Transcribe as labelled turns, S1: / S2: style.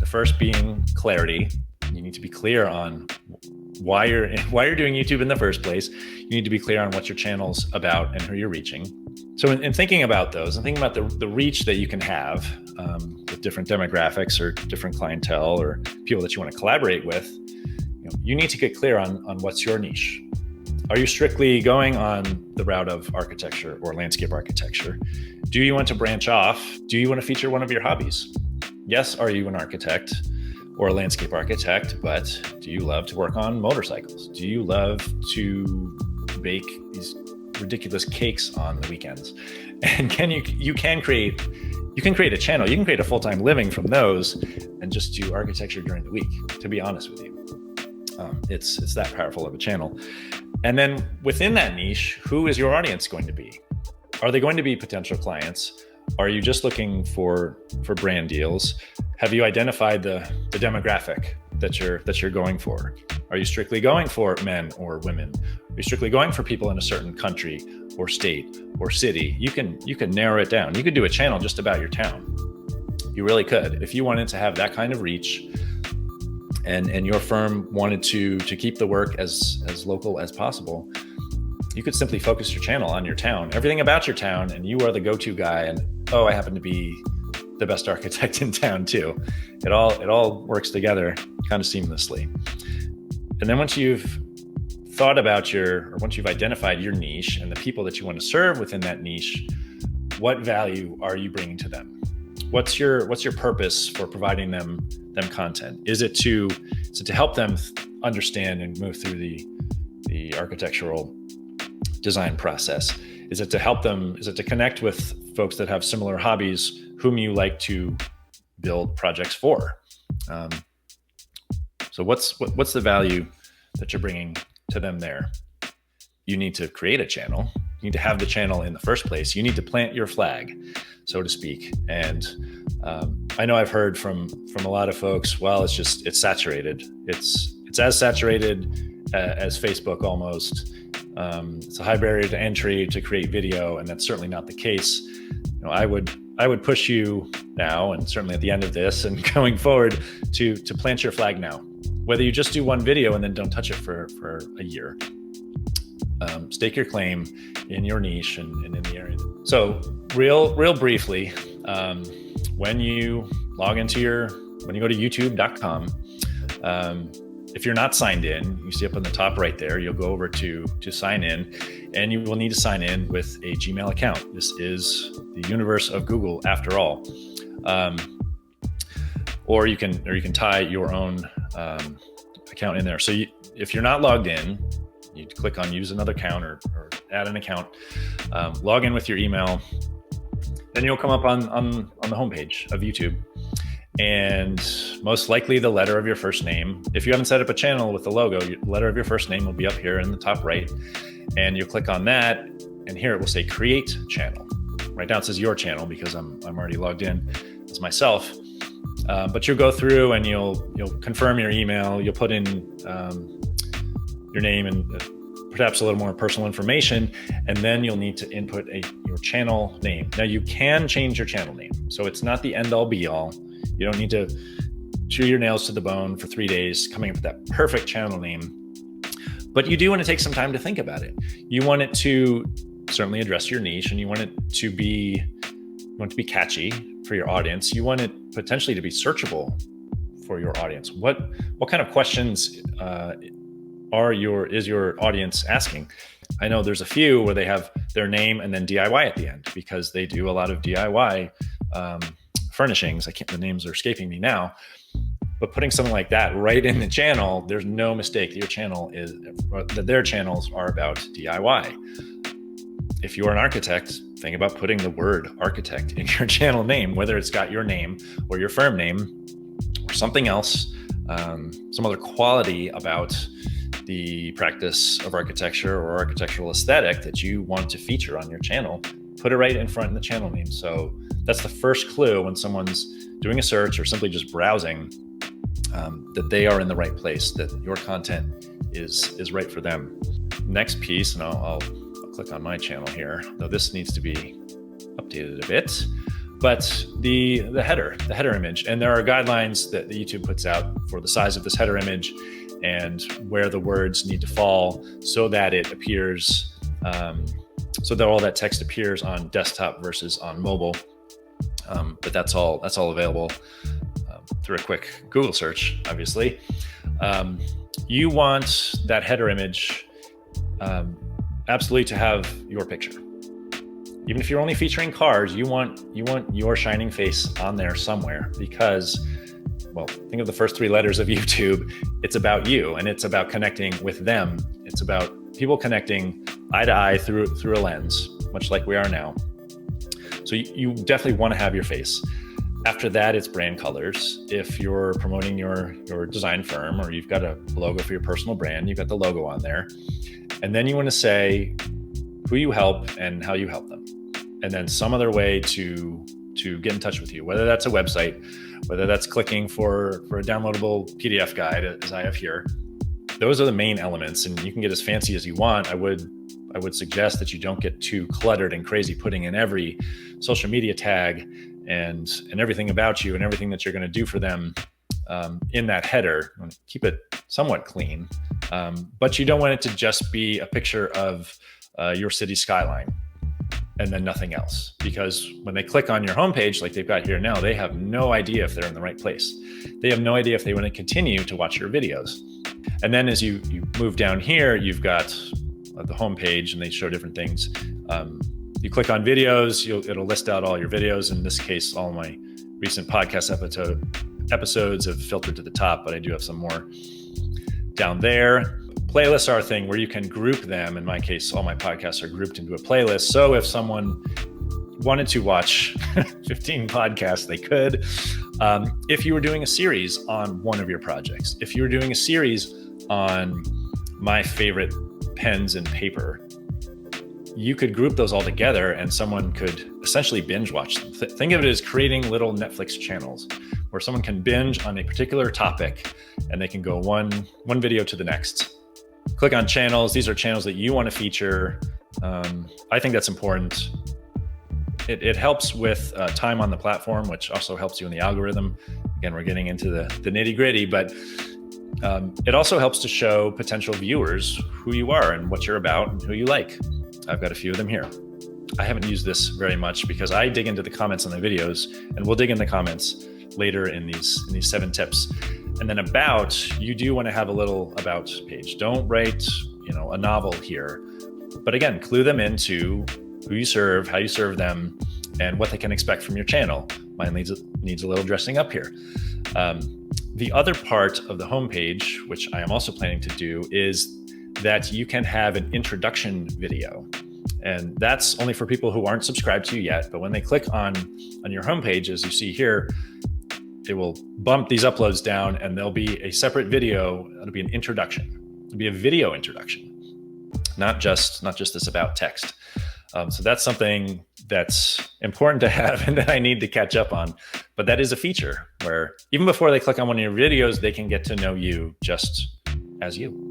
S1: first being clarity. You need to be clear on why you're doing YouTube in the first place. You need to be clear on what your channel's about and who you're reaching. So in thinking about those and thinking about the reach that you can have with different demographics or different clientele or people that you want to collaborate with, you need to get clear on what's your niche. Are you strictly going on the route of architecture or landscape architecture? Do you want to branch off? Do you want to feature one of your hobbies? Yes, are you an architect or a landscape architect, but do you love to work on motorcycles? Do you love to bake these ridiculous cakes on the weekends? And you can create a channel, you can create a full-time living from those and just do architecture during the week, to be honest with you. It's that powerful of a channel. And then within that niche, who is your audience going to be? Are they going to be potential clients? Are you just looking for brand deals? Have you identified the demographic that you're going for? Are you strictly going for men or women? Are you strictly going for people in a certain country or state or city? You can narrow it down. You could do a channel just about your town. You really could. If you wanted to have that kind of reach and your firm wanted to keep the work as local as possible, you could simply focus your channel on your town, everything about your town, and you are the go-to guy. And I happen to be the best architect in town too. It all works together kind of seamlessly. And then once you've identified your niche and the people that you want to serve within that niche, what value are you bringing to them? What's your purpose for providing them content? Is it to help them understand and move through the architectural design process? Is it to connect with folks that have similar hobbies whom you like to build projects for? So what's the value that you're bringing to them there? You need to create a channel. You need to have the channel in the first place. You need to plant your flag, so to speak. And I know I've heard from a lot of folks, well, it's saturated. It's as saturated as Facebook almost. It's a high barrier to entry to create video, and that's certainly not the case. I would push you now, and certainly at the end of this and going forward, to plant your flag now. Whether you just do one video and then don't touch it for a year. Stake your claim in your niche and in the area. So real briefly, when you go to youtube.com, if you're not signed in, you see up on the top right there, you'll go over to sign in, and you will need to sign in with a Gmail account. This is the universe of Google after all. Or you can tie your own account in there. So if you're not logged in, you click on use another account or add an account, log in with your email, then you'll come up on the homepage of YouTube. And most likely the letter of your first name. If you haven't set up a channel with the logo, the letter of your first name will be up here in the top right. And you click on that, and here it will say create channel. Right now it says your channel because I'm already logged in as myself. But you'll go through and you'll confirm your email. You'll put in your name and perhaps a little more personal information, and then you'll need to input your channel name. Now you can change your channel name, so it's not the end all be all. You don't need to chew your nails to the bone for 3 days coming up with that perfect channel name, but you do want to take some time to think about it. You want it to certainly address your niche, and you want it to be catchy for your audience. You want it potentially to be searchable for your audience. What kind of questions is your audience asking? I know there's a few where they have their name and then DIY at the end because they do a lot of DIY furnishings. The names are escaping me now, but putting something like that right in the channel, there's no mistake that their channels are about DIY. If you're an architect, think about putting the word architect in your channel name, whether it's got your name or your firm name or something else, some other quality about the practice of architecture or architectural aesthetic that you want to feature on your channel. Put it right in front in the channel name. So that's the first clue when someone's doing a search or simply just browsing, that they are in the right place, that your content is right for them. Next piece, and I'll click on my channel here, though this needs to be updated a bit. But the header image, and there are guidelines that the YouTube puts out for the size of this header image and where the words need to fall so that it appears, so that all that text appears on desktop versus on mobile. But that's all available through a quick Google search, obviously. You want that header image absolutely to have your picture. Even if you're only featuring cars, you want your shining face on there somewhere, because, well, think of the first 3 letters of YouTube. It's about you, and it's about connecting with them. It's about people connecting eye to eye through a lens, much like we are now. So you definitely want to have your face. After that, it's brand colors. If you're promoting your design firm, or you've got a logo for your personal brand, you've got the logo on there. And then you want to say who you help and how you help them. And then some other way to get in touch with you, whether that's a website, whether that's clicking for a downloadable PDF guide, as I have here. Those are the main elements, and you can get as fancy as you want. I would suggest that you don't get too cluttered and crazy, putting in every social media tag and everything about you and everything that you're going to do for them in that header. Keep it somewhat clean, but you don't want it to just be a picture of your city skyline and then nothing else, because when they click on your homepage, like they've got here now, they have no idea if they're in the right place. They have no idea if they want to continue to watch your videos. And then as you move down here, you've got the homepage, and they show different things. You click on videos, it'll list out all your videos. In this case, all my recent podcast episodes have filtered to the top, but I do have some more down there. Playlists are a thing where you can group them. In my case, all my podcasts are grouped into a playlist. So if someone wanted to watch 15 podcasts, they could. If you were doing a series on one of your projects, if you were doing a series on my favorite pens and paper, you could group those all together and someone could essentially binge watch them. Think of it as creating little Netflix channels where someone can binge on a particular topic and they can go one video to the next. Click on channels. These are channels that you want to feature. I think that's important. It helps with time on the platform, which also helps you in the algorithm. Again, we're getting into the nitty gritty, but it also helps to show potential viewers who you are and what you're about and who you like. I've got a few of them here. I haven't used this very much because I dig into the comments on the videos, and we'll dig in the comments later in these 7 tips. And then about, you do want to have a little about page. Don't write, a novel here, but again, clue them into who you serve, how you serve them, and what they can expect from your channel. Mine needs a little dressing up here. The other part of the homepage, which I am also planning to do, is that you can have an introduction video. And that's only for people who aren't subscribed to you yet. But when they click on your homepage, as you see here, it will bump these uploads down and there'll be a separate video. It'll be an introduction. It'll be a video introduction, not just this about text. So that's something that's important to have and that I need to catch up on. But that is a feature where even before they click on one of your videos, they can get to know you just as you.